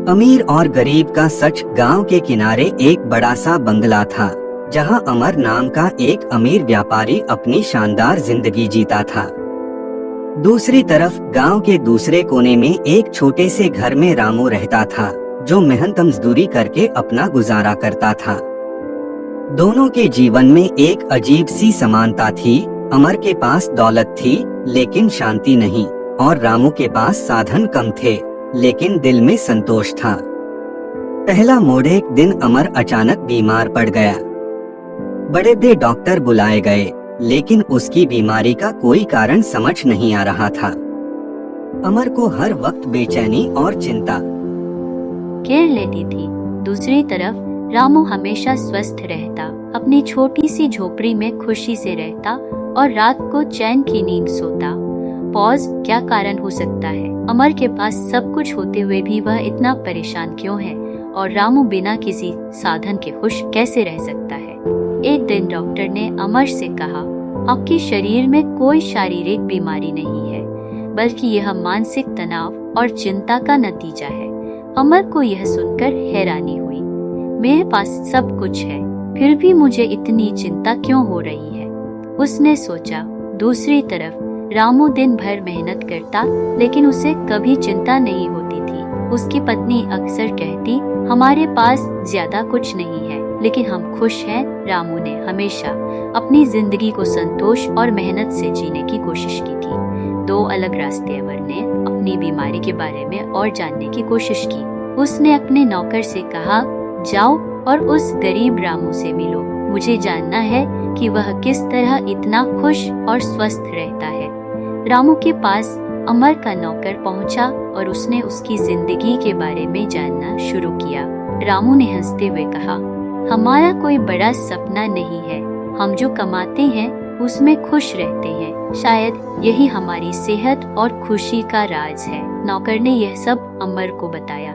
अमीर और गरीब का सच। गांव के किनारे एक बड़ा सा बंगला था, जहां अमर नाम का एक अमीर व्यापारी अपनी शानदार जिंदगी जीता था। दूसरी तरफ गांव के दूसरे कोने में एक छोटे से घर में रामू रहता था, जो मेहनत मजदूरी करके अपना गुजारा करता था। दोनों के जीवन में एक अजीब सी समानता थी। अमर के पास दौलत थी लेकिन शांति नहीं, और रामू के पास साधन कम थे लेकिन दिल में संतोष था। पहला मोड़। एक दिन अमर अचानक बीमार पड़ गया। बड़े बड़े डॉक्टर बुलाए गए, लेकिन उसकी बीमारी का कोई कारण समझ नहीं आ रहा था। अमर को हर वक्त बेचैनी और चिंता घेर लेती थी। दूसरी तरफ रामू हमेशा स्वस्थ रहता, अपनी छोटी सी झोपड़ी में खुशी से रहता और रात को चैन की नींद सोता। पॉज, क्या कारण हो सकता है? अमर के पास सब कुछ होते हुए भी वह इतना परेशान क्यों है? और रामू बिना किसी साधन के खुश कैसे रह सकता है? एक दिन डॉक्टर ने अमर से कहा, आपके शरीर में कोई शारीरिक बीमारी नहीं है, बल्कि यह मानसिक तनाव और चिंता का नतीजा है। अमर को यह सुनकर हैरानी हुई। मेरे पास सब कुछ है, फिर भी मुझे इतनी चिंता क्यों हो रही है? उसने सोचा। दूसरी तरफ रामू दिन भर मेहनत करता, लेकिन उसे कभी चिंता नहीं होती थी। उसकी पत्नी अक्सर कहती, हमारे पास ज्यादा कुछ नहीं है लेकिन हम खुश हैं। रामू ने हमेशा अपनी जिंदगी को संतोष और मेहनत से जीने की कोशिश की थी। दो अलग रास्ते। अमर ने अपनी बीमारी के बारे में और जानने की कोशिश की। उसने अपने नौकर से कहा, जाओ और उस गरीब रामू से मिलो, मुझे जानना है कि वह किस तरह इतना खुश और स्वस्थ रहता है। रामू के पास अमर का नौकर पहुंचा और उसने उसकी जिंदगी के बारे में जानना शुरू किया। रामू ने हंसते हुए कहा, हमारा कोई बड़ा सपना नहीं है, हम जो कमाते हैं उसमें खुश रहते हैं। शायद यही हमारी सेहत और खुशी का राज है। नौकर ने यह सब अमर को बताया।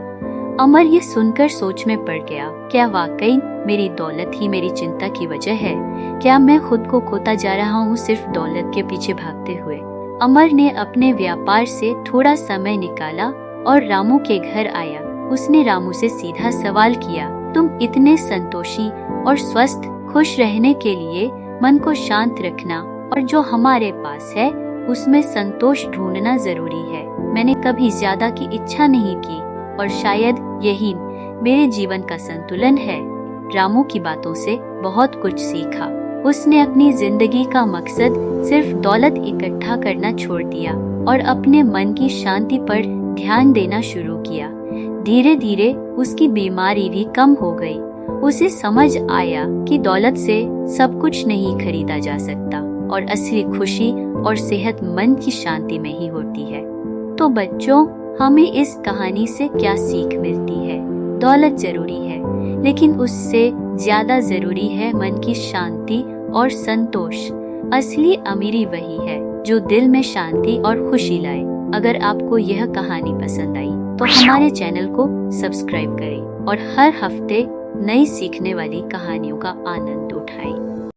अमर ये सुनकर सोच में पड़ गया। क्या वाकई मेरी दौलत ही मेरी चिंता की वजह है? क्या मैं खुद को खोता जा रहा हूँ सिर्फ दौलत के पीछे भागते हुए? अमर ने अपने व्यापार से थोड़ा समय निकाला और रामू के घर आया। उसने रामू से सीधा सवाल किया, तुम इतने संतोषी और स्वस्थ खुश रहने के लिए मन को शांत रखना और जो हमारे पास है उसमें संतोष ढूंढना जरूरी है। मैंने कभी ज्यादा की इच्छा नहीं की और शायद यही मेरे जीवन का संतुलन है। रामू की बातों से बहुत कुछ सीखा। उसने अपनी जिंदगी का मकसद सिर्फ दौलत इकट्ठा करना छोड़ दिया और अपने मन की शांति पर ध्यान देना शुरू किया। धीरे धीरे उसकी बीमारी भी कम हो गई। उसे समझ आया कि दौलत से सब कुछ नहीं खरीदा जा सकता और असली खुशी और सेहत मन की शांति में ही होती है। तो बच्चों, हमें इस कहानी से क्या सीख मिलती है? दौलत जरूरी है, लेकिन उससे ज्यादा जरूरी है मन की शांति और संतोष। असली अमीरी वही है जो दिल में शांति और खुशी लाए। अगर आपको यह कहानी पसंद आई तो हमारे चैनल को सब्सक्राइब करें और हर हफ्ते नई सीखने वाली कहानियों का आनंद उठाएं।